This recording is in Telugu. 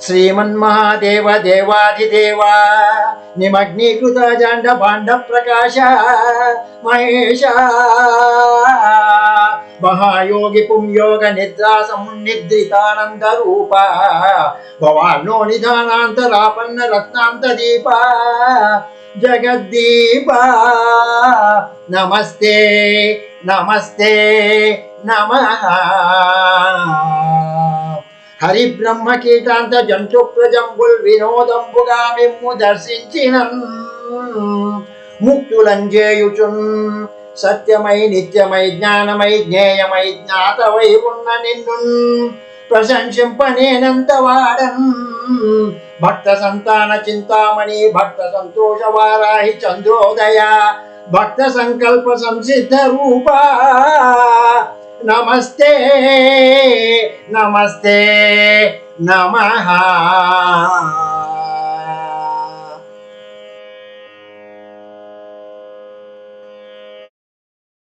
శ్రీమన్మహాదేవ దేవాధిదేవ నిమగ్నీకృత జాండ భాండ ప్రకాశ మహేశ మహాయోగి పుంయోగ నిద్రా సమున్నిద్రితానంద రూప భవానో నిధానాంతరాపన్న రత్నాంత దీప జగద్దీప నమస్తే నమస్తే నమః హరి బ్రహ్మ కీటాంత జంతు ప్రజంబుల్ వినోదంబుగా మిమ్ము దర్శించినన్ ముక్తులంజేయుచున్ సత్యమై నిత్యమై జ్ఞానమై జ్ఞేయమై జ్ఞాతవై ఉన్న నిన్నున్ ప్రశంసింపనేనంత వాడన్ భక్త సంతాన చింతామణి భక్త సంతోష వారాహి చంద్రోదయ భక్త సంకల్ప సంసిద్ధ రూప నమస్తే నమస్తే నమః